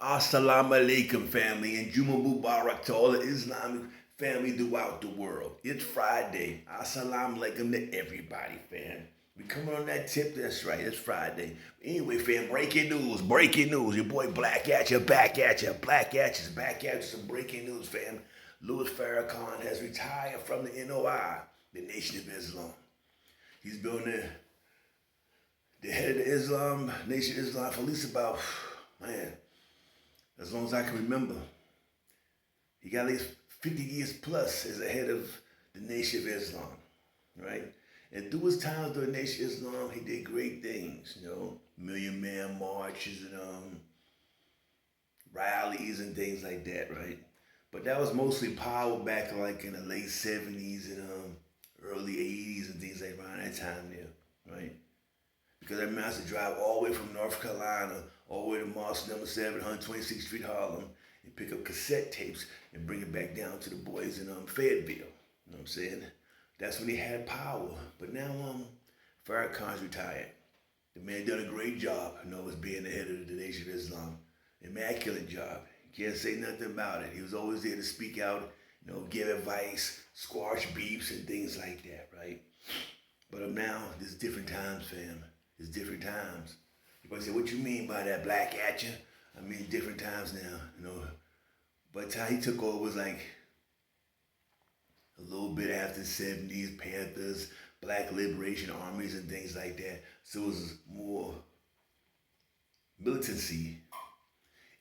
Assalamu alaikum, family, and Juma Mubarak to all the Islamic family throughout the world. It's Friday. Assalamu alaikum to everybody, fam. We coming on that tip. That's right. It's Friday. Anyway, fam, breaking news. Breaking news. Your boy Black at you, back at you. Black at you's back at you. Some breaking news, fam. Louis Farrakhan has retired from the N.O.I, the Nation of Islam. He's been the head of the Nation of Islam, for at least about, man, as long as I can remember. He got at least 50 years plus as the head of the Nation of Islam, right? And through his time during the Nation of Islam, he did great things, Million Man marches and rallies and things like that, right? But that was mostly power back like in the late 70s and early 80s and things like around that time there, right? Because I remember I used to drive all the way from North Carolina all the way to Mosque number 7, 126th Street, Harlem, and pick up cassette tapes and bring it back down to the boys in Fayetteville. You know what I'm saying? That's when he had power. But now Farrakhan's retired. The man done a great job, as being the head of the Nation of Islam. Immaculate job. You can't say nothing about it. He was always there to speak out, give advice, squash beefs and things like that, right? But now, there's different times, fam. It's different times. You might say, what you mean by that, BLACKATCHA? I mean different times now, By the time he took over, it was like a little bit after the 70s, Panthers, Black Liberation Armies and things like that. So it was more militancy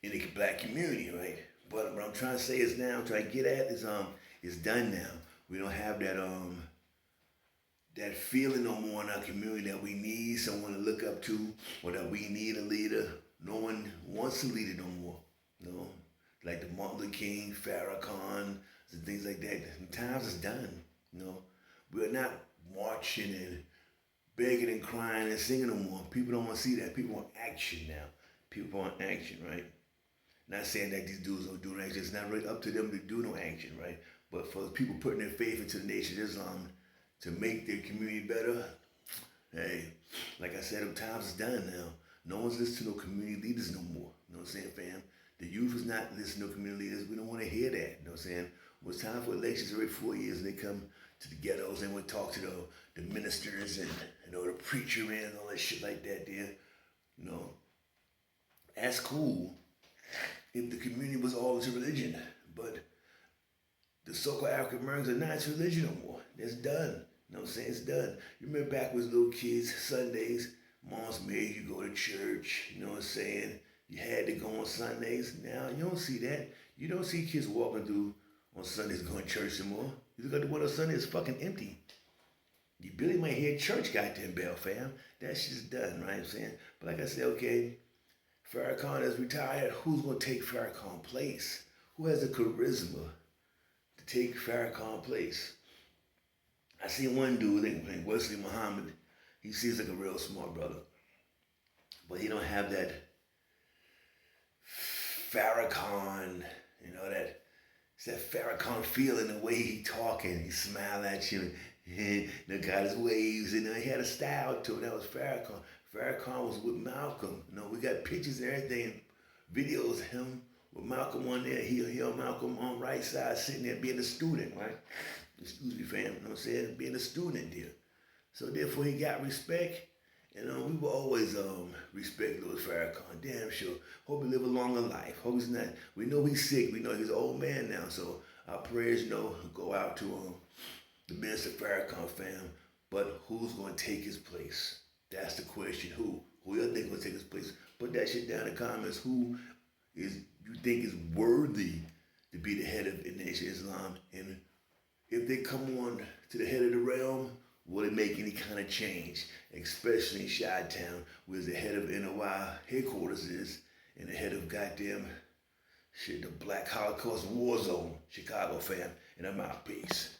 in the black community, right? But what I'm trying to say is now, trying to get at is it's done now. We don't have that feeling no more in our community that we need someone to look up to or that we need a leader. No one wants a leader no more. Like the Martin Luther King, Farrakhan, and things like that. The times is done. We're not marching and begging and crying and singing no more. People don't want to see that. People want action now. People want action, right? Not saying that these dudes don't do no action. It's not really up to them to do no action, right? But for people putting their faith into the Nation of Islam to make their community better, hey, like I said, the times is done now. No one's listening to no community leaders no more. You know what I'm saying, fam? The youth is not listening to community leaders. We don't want to hear that. You know what I'm saying? When it's time for elections every 4 years and they come to the ghettos and we talk to the ministers and the preacher and all that shit like that there. That's cool if the community was all into religion. But the so-called African Americans are not into religion no more. It's done. You know what I'm saying? It's done. You remember back when little kids, Sundays, moms made you go to church. You know what I'm saying? You had to go on Sundays. Now, you don't see that. You don't see kids walking through on Sundays going to church anymore. You look at the one on Sunday, it's fucking empty. You barely might hear church goddamn bell, fam. That shit's done, right? I'm saying? But like I said, okay, Farrakhan is retired. Who's going to take Farrakhan's place? Who has the charisma to take Farrakhan's place? I see one dude named Wesley Muhammad. He seems like a real smart brother. But he don't have that Farrakhan, that Farrakhan feeling, the way he talking. He smile at you. Got his waves. He had a style to it. That was Farrakhan. Farrakhan was with Malcolm. We got pictures and everything, videos of him with Malcolm on there. He Malcolm on right side sitting there being a student, right? Excuse me, fam. You know what I'm saying? Being a student there. So therefore he got respect. And we will always respect Louis Farrakhan. Damn sure. Hope he live a longer life. Hope he's not. We know he's sick. We know he's an old man now. So our prayers, go out to the Minister Farrakhan, fam. But who's going to take his place? That's the question. Who? Who you think going to take his place? Put that shit down in the comments. Who you think is worthy to be the head of the Nation of Islam? And if they come on to the head of the realm, will it make any kind of change? Especially in Chi-Town, where the head of N.O.I headquarters is, and the head of goddamn the Black Holocaust War Zone, Chicago, fam. And I'm out. Peace.